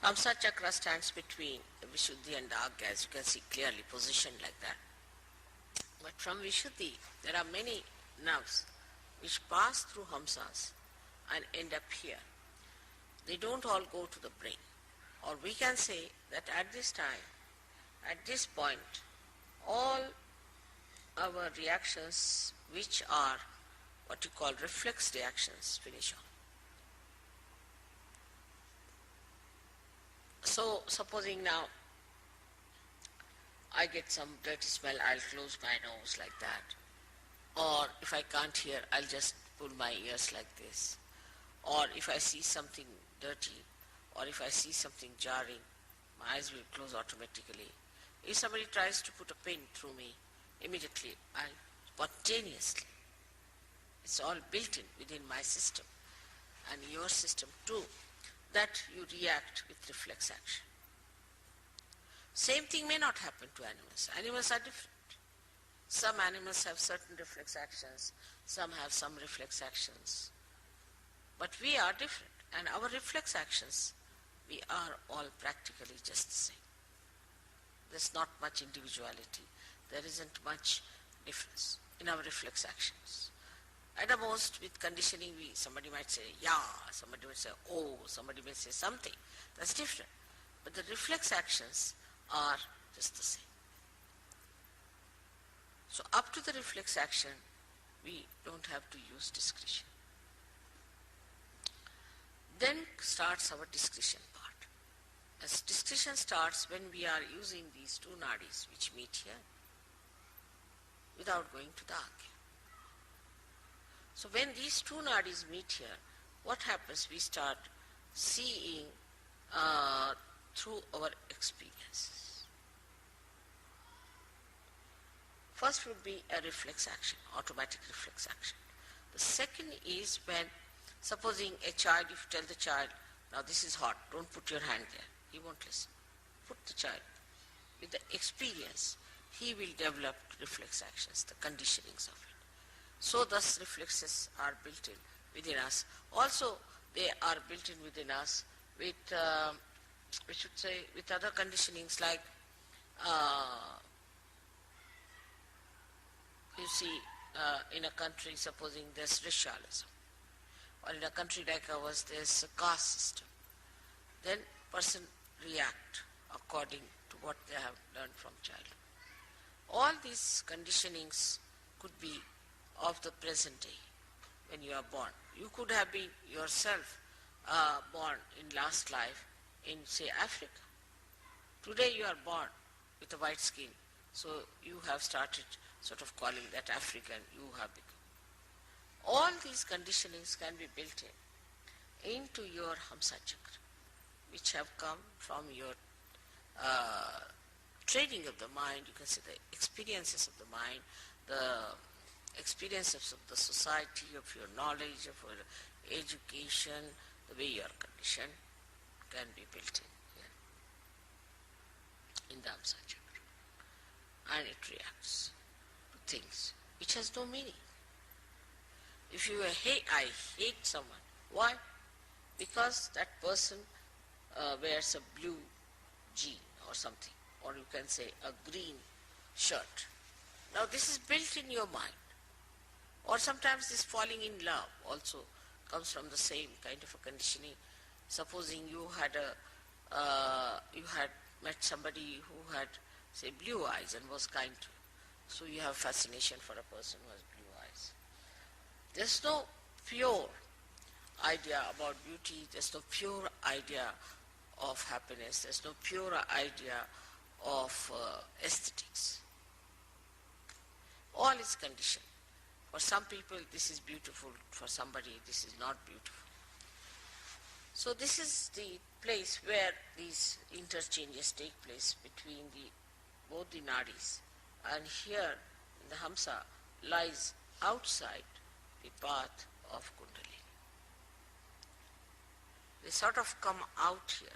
Hamsa chakra stands between the Vishuddhi and the Agya, as you can see clearly positioned like that. But from Vishuddhi, there are many nerves which pass through Hamsas and end up here. They don't all go to the brain. Or we can say that at this time, at this point, all our reactions which are what you call reflex reactions finish off. So supposing now I get some dirty smell, I'll close my nose like that. Or if I can't hear, I'll just pull my ears like this. Or if I see something dirty, or if I see something jarring, my eyes will close automatically. If somebody tries to put a pin through me, immediately I'll spontaneously. It's all built in within my system and your system too, that you react with reflex action. Same thing may not happen to animals. Animals are different. Some animals have certain reflex actions, some have some reflex actions. But we are different, and our reflex actions, we are all practically just the same. There's not much individuality. There isn't much difference in our reflex actions. At the most, with conditioning, somebody might say, yeah, somebody might say, oh, somebody may say something. That's different. But the reflex actions are just the same. So up to the reflex action, we don't have to use discretion. Then starts our discretion part. As discretion starts when we are using these two nadis which meet here without going to the Agya. So when these two nadis meet here, what happens? We start seeing through our experiences. First would be a reflex action, automatic reflex action. The second is when, supposing a child, if you tell the child, now this is hot, don't put your hand there, he won't listen. Put the child. With the experience, he will develop reflex actions, the conditionings of it. So thus reflexes are built in within us. Also, they are built in within us with, we should say, with other conditionings like, you see, in a country, supposing there's racialism, or in a country like ours, there's a caste system, then person react according to what they have learned from childhood. All these conditionings could be of the present day when you are born. You could have been yourself born in last life in, say, Africa. Today you are born with a white skin, so you have started sort of calling that African you have become. All these conditionings can be built into your Hamsa chakra, which have come from your training of the mind, you can say the experiences of the mind, the experiences of the society, of your knowledge, of your education, the way you are conditioned, can be built in here, in the Hamsa chakra. And it reacts to things which has no meaning. If you I hate someone, why? Because that person wears a blue jean or something, or you can say a green shirt. Now this is built in your mind. Or sometimes this falling in love also comes from the same kind of a conditioning. Supposing you had met somebody who had, say, blue eyes and was kind to you. So you have fascination for a person who has blue eyes. There's no pure idea about beauty, there's no pure idea of happiness, there's no pure idea of aesthetics. All is conditioned. For some people this is beautiful, for somebody this is not beautiful. So this is the place where these interchanges take place between both the nadis. And here in the Hamsa lies outside the path of Kundalini. They sort of come out here,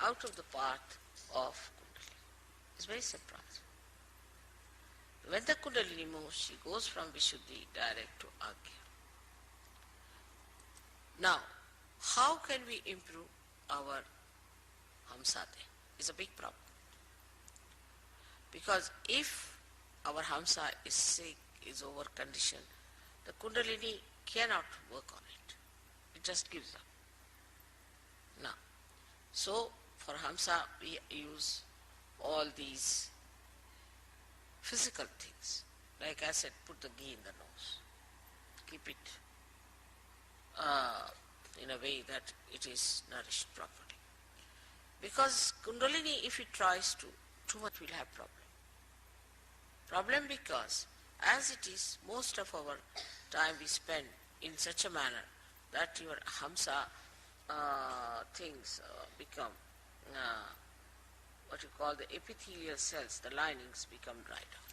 out of the path of Kundalini. It's very simple. When the Kundalini moves, she goes from Vishuddhi direct to Agya. Now, how can we improve our Hamsa there is a big problem. Because if our Hamsa is sick, is over-conditioned, the Kundalini cannot work on it. It just gives up. Now, so for Hamsa we use all these physical things. Like I said, put the ghee in the nose. Keep it in a way that it is nourished properly. Because Kundalini, if it tries to, too much will have problem. Problem because as it is, most of our time we spend in such a manner that your Hamsa things become what you call the epithelial cells, the linings become dried up.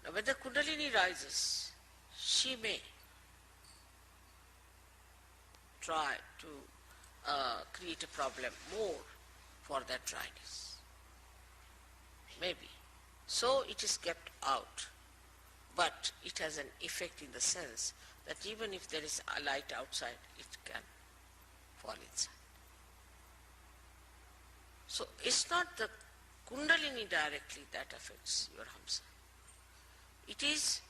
Now when the Kundalini rises, she may try to create a problem more for that dryness. Maybe. So it is kept out, but it has an effect in the sense that even if there is a light outside, it can fall inside. So it's not the Kundalini directly that affects your Hamsa. It is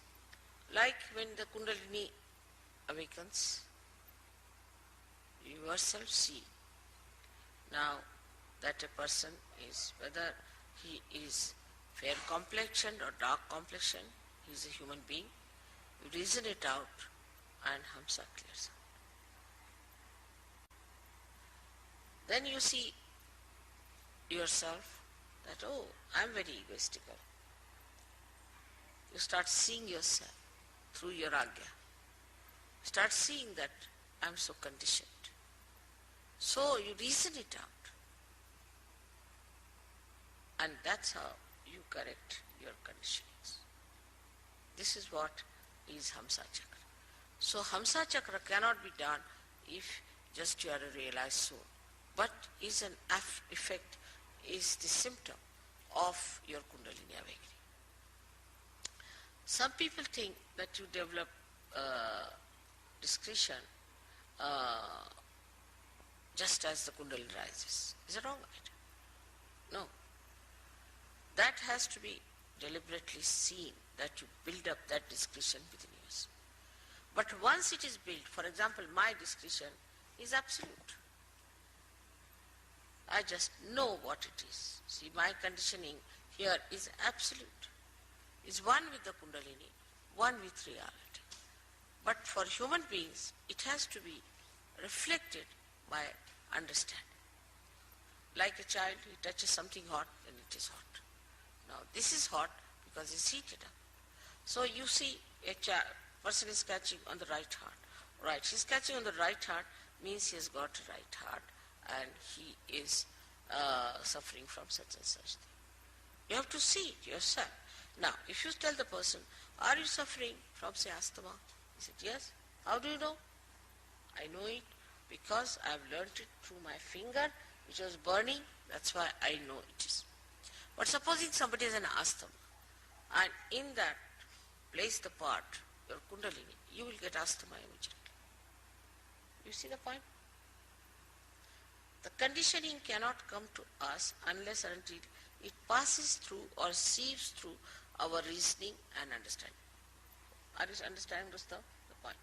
like when the Kundalini awakens, you yourself see now that a person is, whether he is fair complexioned or dark complexioned, he is a human being, you reason it out and Hamsa clears out. Then you see yourself that, oh, I am very egoistical. You start seeing yourself through your Agya. Start seeing that I am so conditioned. So you reason it out. And that's how you correct your conditionings. This is what is Hamsa Chakra. So Hamsa Chakra cannot be done if just you are a realized soul, but is an effect, is the symptom of your Kundalini awakening. Some people think that you develop discretion just as the Kundalini rises. Is it wrong idea? No. That has to be deliberately seen, that you build up that discretion within yourself. But once it is built, for example, my discretion is absolute. I just know what it is. See, my conditioning here is absolute. It's one with the Kundalini, one with reality. But for human beings, it has to be reflected by understanding. Like a child, he touches something hot and it is hot. Now this is hot because it's heated up. So you see a person is catching on the right heart. Right, he's catching on the right heart means he has got a right heart and he is suffering from such and such thing. You have to see it yourself. Now, if you tell the person, are you suffering from, say, asthma? He said, yes. How do you know? I know it because I have learnt it through my finger, which was burning. That's why I know it is. But supposing somebody has an asthma, and in that place the part, your Kundalini, you will get asthma immediately. You see the point? The conditioning cannot come to us unless and until it passes through or sieves through our reasoning and understanding. Are you understanding, Rustam, the point?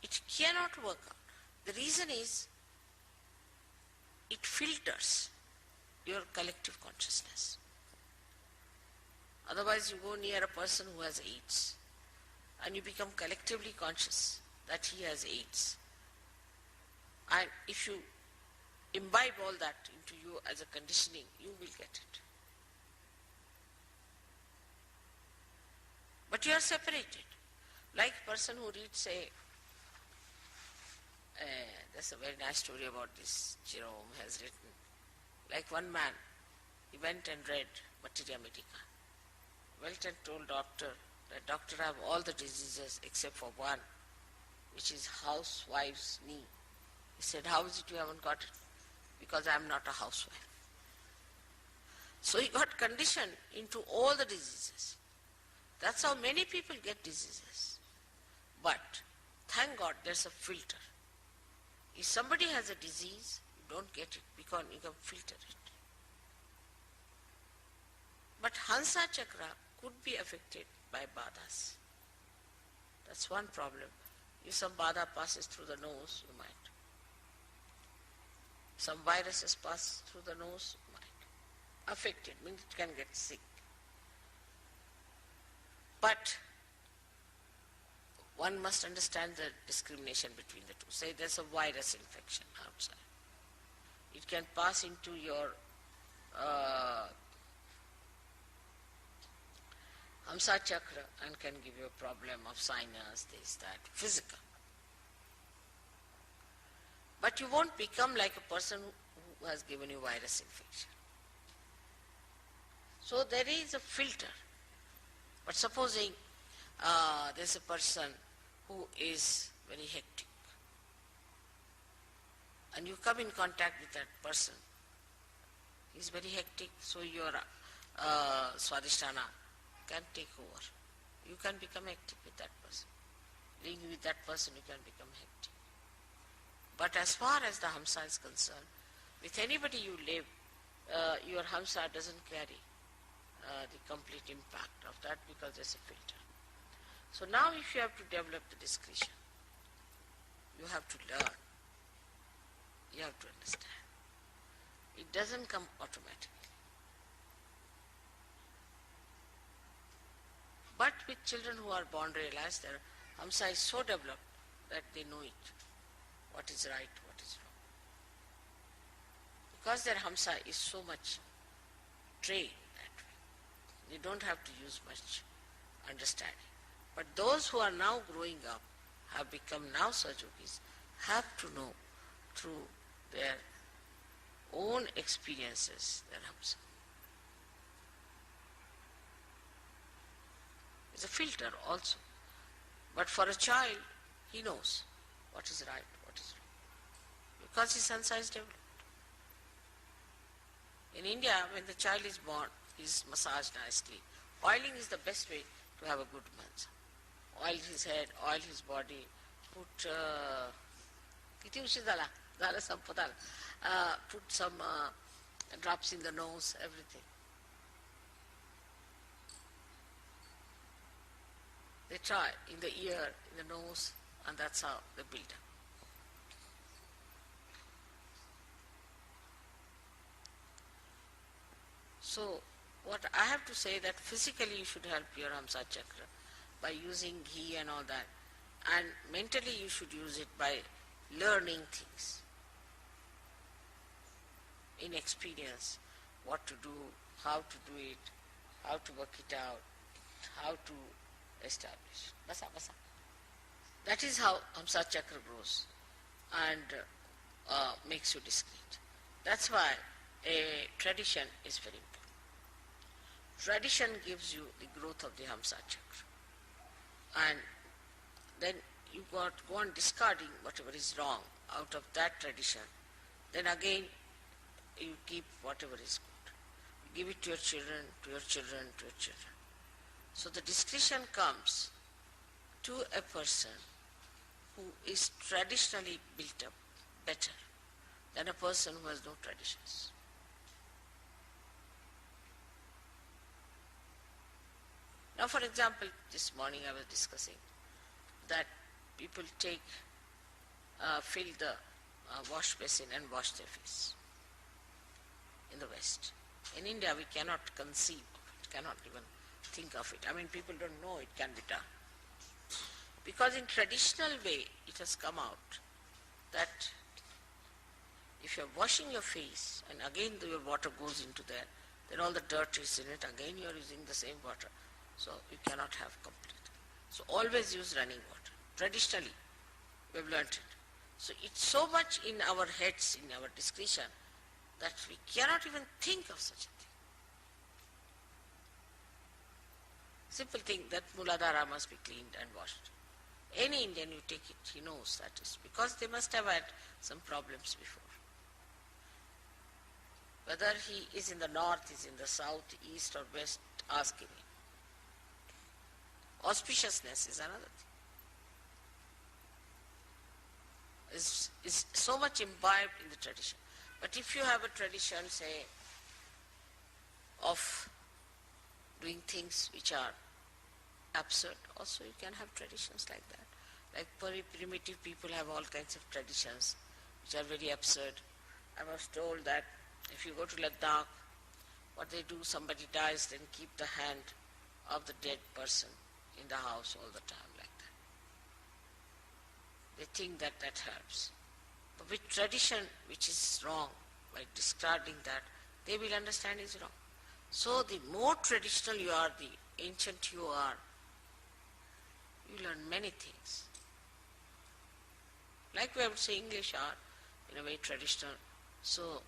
It cannot work out. The reason is it filters your collective consciousness. Otherwise you go near a person who has AIDS and you become collectively conscious that he has AIDS. And if you imbibe all that into you as a conditioning, you will get it. But you are separated. Like a person who reads, say, there's a very nice story about this, Jerome has written. Like one man, he went and read Materia Medica. Went and told doctor that doctor, I have all the diseases except for one, which is housewife's knee. He said, how is it you haven't got it? Because I am not a housewife. So he got conditioned into all the diseases. That's how many people get diseases. But thank God there's a filter. If somebody has a disease, you don't get it, because you can filter it. But Hansa chakra could be affected by badhas. That's one problem. If some badha passes through the nose, you might. Some viruses pass through the nose, you might. Affected means it can get sick. But one must understand the discrimination between the two. Say there's a virus infection outside. It can pass into your Hamsa chakra and can give you a problem of sinus, this, that, physical. But you won't become like a person who has given you virus infection. So there is a filter. But supposing there's a person who is very hectic, and you come in contact with that person, he's very hectic, so your Swadhisthana can take over. You can become hectic with that person. Living with that person, you can become hectic. But as far as the Hamsa is concerned, with anybody you live, your Hamsa doesn't carry the complete impact of that because there's a filter. So now if you have to develop the discretion, you have to learn. You have to understand. It doesn't come automatically. But with children who are born realized, their Hamsa is so developed that they know it, what is right, what is wrong. Because their Hamsa is so much trained that way, they don't have to use much understanding. But those who are now growing up, have become now Sahajogis, have to know through their own experiences their Hamsa. It's a filter also. But for a child, he knows what is right, what is wrong. Because his Hamsa is developed. In India, when the child is born, he is massaged nicely. Oiling is the best way to have a good Hamsa. Oil his head, oil his body, put put some drops in the nose, everything. They try in the ear, in the nose, and that's how they build up. So, what I have to say that physically you should help your Hamsa chakra by using ghee and all that, and mentally you should use it by learning things in experience, what to do, how to do it, how to work it out, how to establish. Basa, basa. That is how Hamsa chakra grows and makes you discreet. That's why a tradition is very important. Tradition gives you the growth of the Hamsa chakra. And then you go on discarding whatever is wrong out of that tradition. Then again, you keep whatever is good. You give it to your children, to your children, to your children. So the discretion comes to a person who is traditionally built up better than a person who has no traditions. Now, for example, this morning I was discussing that people fill the wash basin and wash their face in the West. In India, we cannot conceive of it, cannot even think of it. I mean, people don't know it can be done. Because in traditional way, it has come out that if you're washing your face and again your water goes into there, then all the dirt is in it, again you're using the same water. So you cannot have complete. So always use running water. Traditionally, we've learnt it. So it's so much in our heads, in our discretion, that we cannot even think of such a thing. Simple thing that Muladhara must be cleaned and washed. Any Indian you take it, he knows that is because they must have had some problems before. Whether he is in the north, is in the south, east or west, ask him. Auspiciousness is another thing. Is so much imbibed in the tradition. But if you have a tradition, say, of doing things which are absurd, also you can have traditions like that. Like very primitive people have all kinds of traditions which are very absurd. I was told that if you go to Ladakh, what they do, somebody dies, then keep the hand of the dead person in the house all the time like that. They think that that helps. But with tradition which is wrong, by discarding that, they will understand is wrong. So the more traditional you are, the ancient you are, you learn many things. Like we would say, English are in a way traditional. So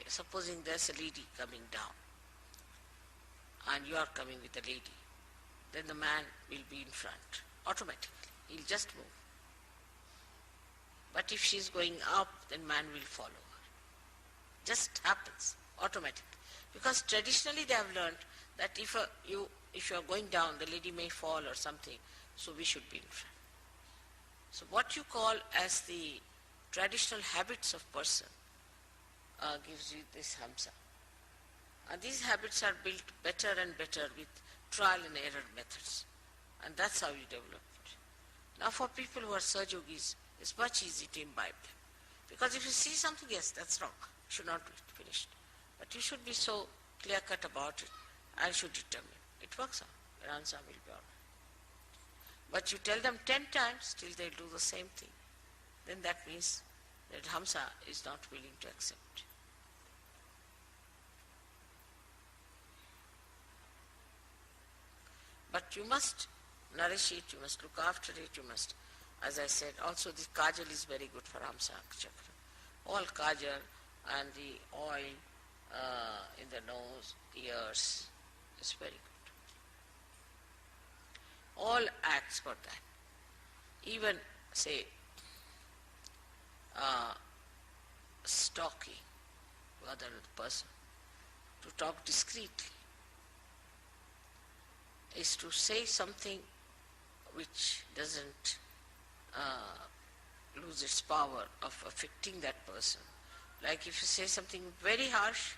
supposing there's a lady coming down and you are coming with a lady, then the man will be in front automatically. He'll just move. But if she's going up, then man will follow her. Just happens automatically. Because traditionally they have learned that if you are going down, the lady may fall or something, so we should be in front. So what you call as the traditional habits of person gives you this hamsa. And these habits are built better and better with trial and error methods. And that's how you develop it. Now for people who are Sahaja Yogis, it's much easier to imbibe them. Because if you see something, yes, that's wrong, it should not be finished. But you should be so clear-cut about it and should determine. It works out. Your answer will be all right. But you tell them 10 times, till they'll do the same thing. Then that means that Hamsa is not willing to accept. But you must nourish it, you must look after it, you must, as I said, also the kajal is very good for Hamsa chakra. All kajal and the oil in the nose, ears, is very good. All acts for that. Even, say, talking to other person, to talk discreetly, is to say something which doesn't lose its power of affecting that person. Like if you say something very harsh,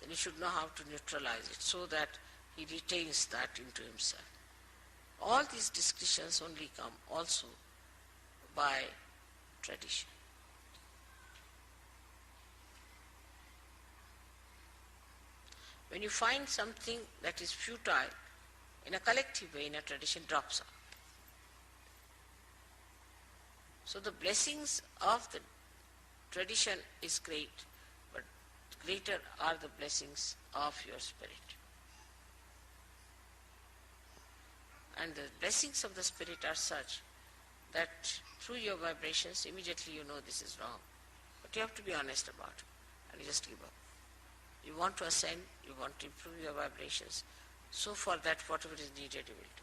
then you should know how to neutralize it so that he retains that into himself. All these discussions only come also by tradition. When you find something that is futile, in a collective way, in a tradition, drops out. So the blessings of the tradition is great, but greater are the blessings of your spirit. And the blessings of the spirit are such that through your vibrations, immediately you know this is wrong. But you have to be honest about it, and you just give up. You want to ascend, you want to improve your vibrations. So for that, whatever is needed, you will do.